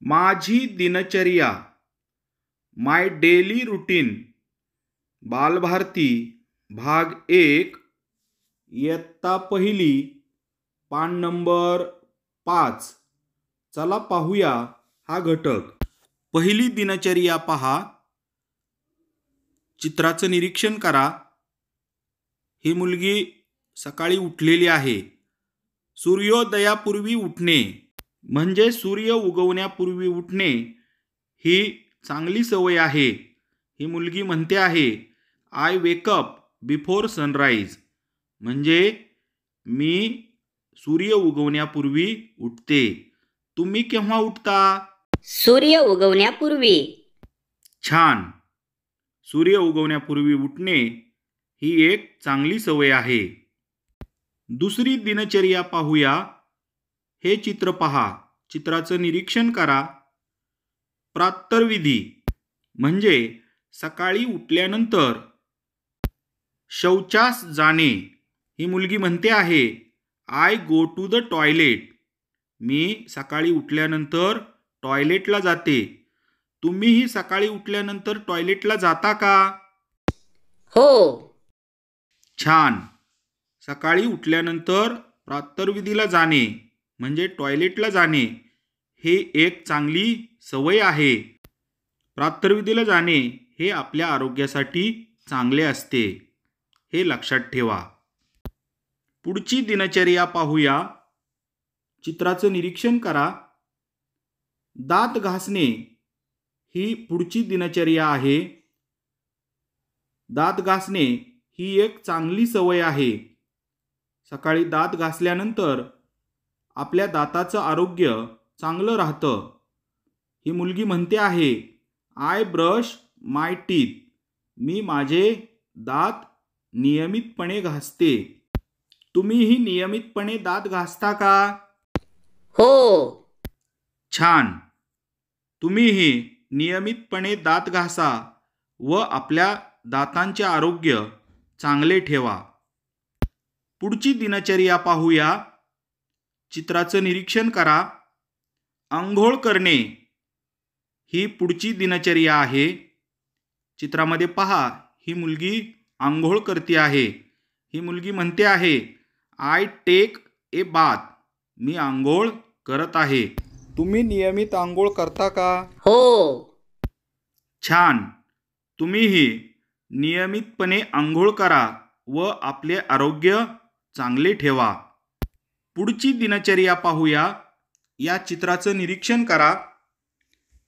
माझी दिनचर्या, माय daily routine, Balbharati भाग 1, इयत्ता पहिली, पान नंबर 5. चला पाहूया हा घटक. पहिली दिनचर्या पहा. चित्राचं निरीक्षण करा. ही मुलगी सकाळी उठलेली आहे. सूर्योदयापूर्वी उठणे म्हणजे सूर्य उगवण्यापूर्वी उठणे ही चांगली सवय आहे. ही मुलगी म्हणते आहे, I wake up before sunrise, म्हणजे मी सूर्य उगवण्यापूर्वी उठते. तुम्ही केव्हा उठता? सूर्य उगवण्यापूर्वी. छान. सूर्य उगवण्यापूर्वी उठणे ही एक चांगली सवय आहे. दुसरी दिनचर्या पाहूया. हे चित्र पहा. चित्राचं निरीक्षण करा. प्रातर्विधी म्हणजे सकाळी उठल्यानंतर शौचास जाणे. ही मुलगी म्हणते आहे, I go to the toilet, मी सकाळी उठल्यानंतर टॉयलेटला जाते. तुम्हीही सकाळी उठल्यानंतर टॉयलेटला जाता का? हो. छान. सकाळी उठल्यानंतर प्रातर्विधीला जाणे म्हणजे टॉयलेटला जाणे हे एक चांगली सवय आहे. प्रातर्विधीला जाणे हे आपल्या आरोग्यासाठी चांगले असते, हे लक्षात ठेवा. पुढची दिनचर्या पाहूया. चित्राचं निरीक्षण करा. दात घासणे ही पुढची दिनचर्या आहे. दात घासणे ही एक चांगली सवय आहे. सकाळी दात घासल्यानंतर आपल्या दाताचं आरोग्य चांगलं राहतं. ही मुलगी म्हणते आहे, आय ब्रश माय टीथ, मी माझे दात नियमितपणे घासते. तुम्हीही नियमितपणे दात घासता का? हो. छान. तुम्हीही नियमितपणे दात घासा व आपल्या दातांचे आरोग्य चांगले ठेवा. पुढची दिनचर्या पाहूया. चित्राचं निरीक्षण करा. अंघोळ करणे ही पुढची दिनचर्या आहे. चित्रामध्ये पहा, ही मुलगी अंघोळ करते आहे. ही मुलगी म्हणते आहे, आय टेक ए बाथ, मी अंघोळ करत आहे. तुम्ही नियमित अंघोळ करता का? हो. छान. तुम्हीही नियमितपणे अंघोळ करा व आपले आरोग्य चांगले ठेवा. पुढची दिनचर्या पाहूया. या चित्राचं निरीक्षण करा.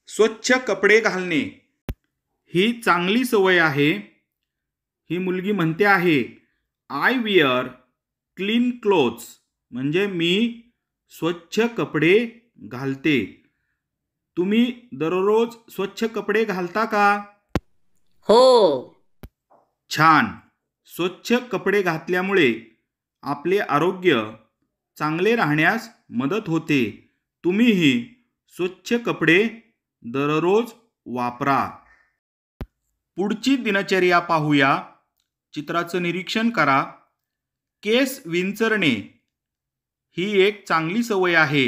स्वच्छ कपडे घालणे ही चांगली सवय आहे. ही मुलगी म्हणते आहे, आय विअर क्लीन क्लोथ्स, म्हणजे मी स्वच्छ कपडे घालते. तुम्ही दररोज स्वच्छ कपडे घालता का? हो. छान. स्वच्छ कपडे घातल्यामुळे आपले आरोग्य चांगले राहण्यास मदत होते. तुम्हीही स्वच्छ कपडे दररोज वापरा. पुढची दिनचर्या पाहूया. चित्राचं निरीक्षण करा. केस विंचरणे ही एक चांगली सवय आहे.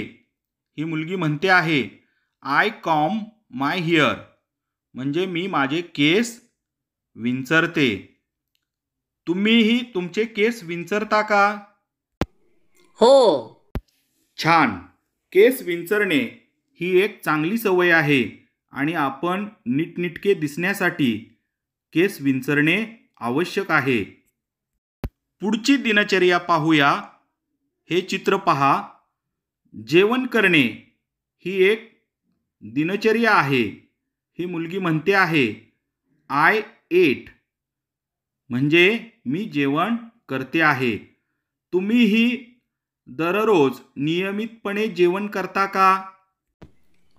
ही मुलगी म्हणते आहे, आय कॉम माय हेअर, म्हणजे मी माझे केस विंचरते. तुम्हीही तुमचे केस विंचरता का? हो. छान. केस विंचरणे ही एक चांगली सवय आहे आणि आपण नीटनेटके दिसण्यासाठी केस विंचरणे आवश्यक आहे. पुढची दिनचर्या पाहूया. हे चित्र पहा. जेवण करणे ही एक दिनचर्या आहे. ही मुलगी म्हणते आहे, आय एट, म्हणजे मी जेवण करते आहे. तुम्हीही दररोज नियमितपणे जेवण करता का?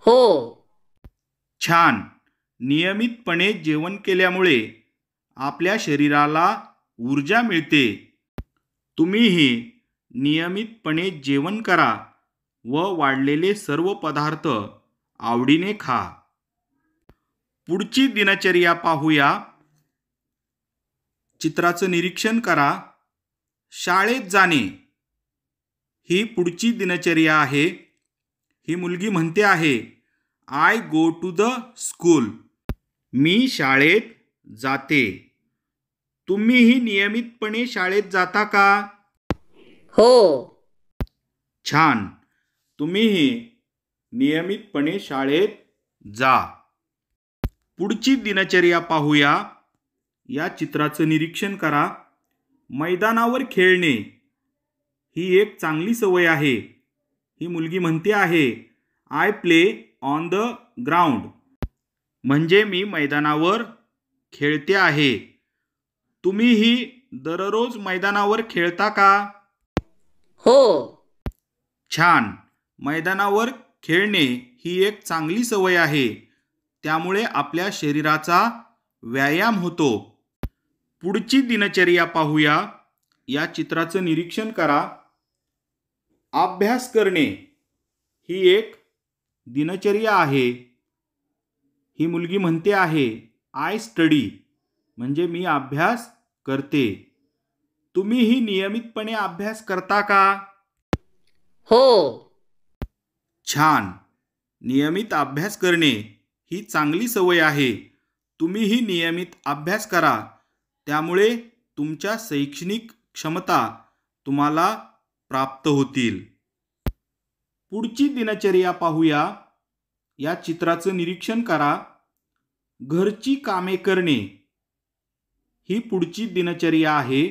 हो. छान. नियमितपणे जेवण केल्यामुळे आपल्या शरीराला ऊर्जा मिळते. तुम्हीही नियमितपणे जेवण करा व वाढलेले सर्व पदार्थ आवडीने खा. पुढची दिनचर्या पाहूया. चित्राचं निरीक्षण करा. शाळेत जाणे ही पुढची दिनचर्या आहे. ही मुलगी म्हणते आहे, I go to the school. मी शाळेत जाते. तुम्हीही नियमितपणे शाळेत जाता का? हो. छान. तुम्हीही नियमितपणे शाळेत जा. पुढची दिनचर्या पाहूया. या चित्राचं निरीक्षण करा. मैदानावर खेळणे ही एक चांगली सवय आहे. ही मुलगी म्हणते आहे, I play on the ground. म्हणजे मी मैदानावर खेळते आहे. तुम्हीही दररोज मैदानावर खेळता का? हो. छान. मैदानावर खेळणे ही एक चांगली सवय आहे. त्यामुळे आपल्या शरीराचा व्यायाम होतो. पुढची दिनचर्या पाहूया. या चित्राचं निरीक्षण करा. अभ्यास करणे ही एक दिनचर्या आहे. ही मुलगी म्हणते आहे, आय स्टडी. म्हणजे मी अभ्यास करते. तुम्हीही नियमितपणे अभ्यास करता का? हो. छान. नियमित अभ्यास करणे ही चांगली सवय आहे. तुम्हीही नियमित अभ्यास करा. त्यामुळे तुमच्या शैक्षणिक क्षमता तुम्हाला प्राप्त होतील. पुढची दिनचर्या पाहूया. या चित्राचं निरीक्षण करा. घरची कामे करणे ही पुढची दिनचर्या आहे.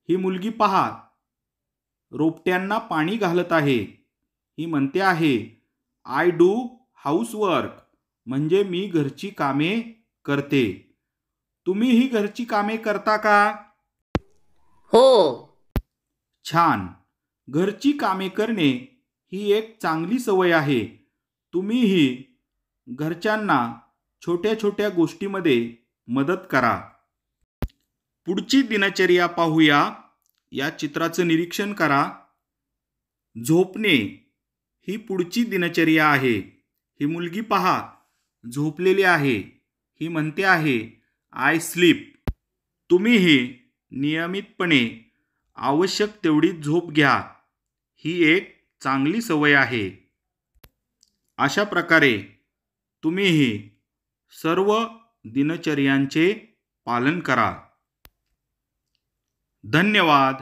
ही मुलगी पहा, रोपट्यांना पाणी घालत आहे. ही म्हणते आहे, आय डू हाऊसवर्क. म्हणजे मी घरची कामे करते. तुम्ही ही घरची कामे करता का? हो. छान. घरची कामे करणे ही एक चांगली सवय आहे. तुम्हीही घरच्यांना छोट्या छोट्या गोष्टीमध्ये मदत करा. पुढची दिनचर्या पाहूया. या चित्राचं निरीक्षण करा. झोपणे ही पुढची दिनचर्या आहे. ही मुलगी पहा, झोपलेली आहे. ही म्हणते आहे, आय स्लीप. तुम्हीही नियमितपणे आवश्यक तेवढी झोप घ्या. ही एक चांगली सवय आहे. अशा प्रकारे तुम्हीही सर्व दिनचर्यांचे पालन करा. धन्यवाद.